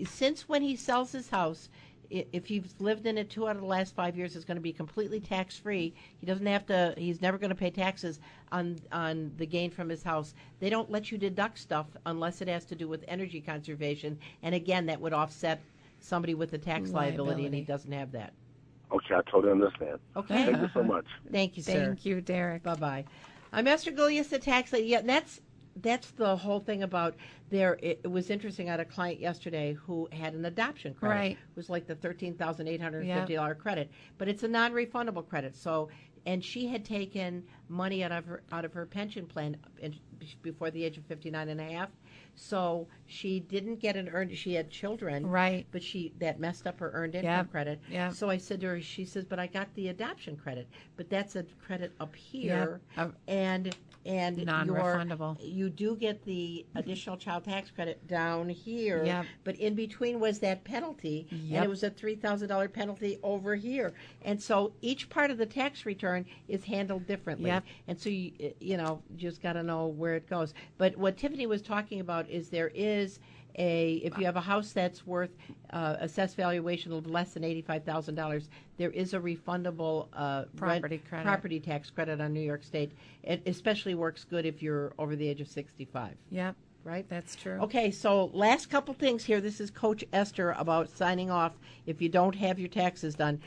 since when he sells his house, if you've lived in it 2 out of the last 5 years, it's going to be completely tax-free. He doesn't have to. He's never going to pay taxes on the gain from his house. They don't let you deduct stuff unless it has to do with energy conservation. And again, that would offset somebody with a tax liability, and he doesn't have that. Okay, I totally understand. Okay. Thank you so much. Thank you, sir. Thank you, Derek. Bye-bye. I'm Esther Gulius, the tax lady. Yeah, and that's the whole thing about there. It was interesting. I had a client yesterday who had an adoption credit. Right. It was like the $13,850 credit, but it's a non-refundable credit. So, and she had taken money out of her pension plan before the age of 59 and a half. So she didn't get an earned. She had children, right? But that messed up her earned income credit. Yeah. So I said to her, she says, "But I got the adoption credit, but that's a credit up here, and non-refundable. You do get the additional child tax credit down here, Yep. but in between was that penalty, and Yep. it was a $3,000 penalty over here. And so each part of the tax return is handled differently. Yep. And so you just got to know where it goes. But what Tiffany was talking about is there is if you have a house that's worth assessed valuation of less than $85,000, there is a refundable property tax credit on New York State. It especially works good if you're over the age of 65. Yep. Right? That's true. Okay, so last couple things here. This is Coach Esther about signing off. If you don't have your taxes done,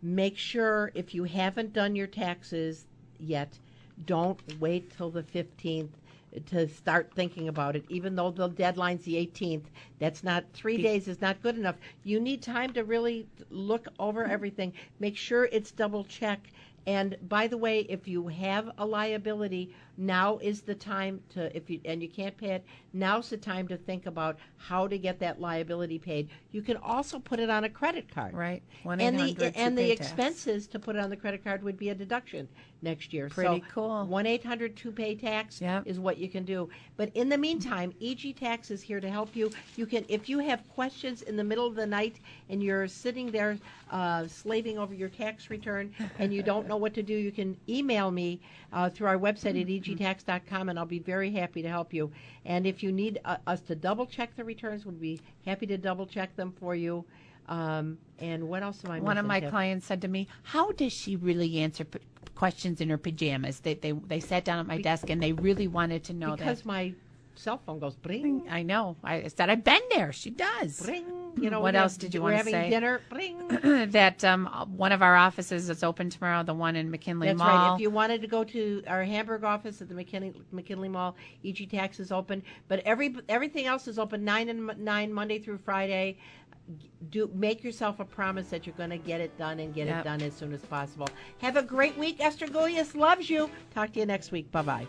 make sure if you haven't done your taxes yet, don't wait till the 15th to start thinking about it, even though the deadline's the 18th. That's not 3 days is not good enough. You need time to really look over everything. Make sure it's double check. And by the way, if you have a liability, now is the time to, and you can't pay it, now's the time to think about how to get that liability paid. You can also put it on a credit card. Right. And the expenses to put it on the credit card would be a deduction next year. Pretty so cool. 1-800-2PAY-TAX is what you can do. But in the meantime, EG Tax is here to help you. You can, if you have questions in the middle of the night and you're sitting there slaving over your tax return and you don't know what to do, you can email me through our website at egtax.com, and I'll be very happy to help you. And if you need us to double check the returns, we'll be happy to double check them for you. And what else am I missing? One of my clients said to me, "How does she really answer questions in her pajamas?" They sat down at my desk and they really wanted to know because my cell phone goes bring. I know. I said, "I've been there." She does. Bring. You know, what else did you want to say? We're having dinner. Bring. That one of our offices is open tomorrow, the one in McKinley That's Mall. That's right. If you wanted to go to our Hamburg office at the McKinley Mall, EG Tax is open. But everything else is open 9 and 9 Monday through Friday. Make yourself a promise that you're going to get it done and get it done as soon as possible. Have a great week. Esther Gulius loves you. Talk to you next week. Bye-bye.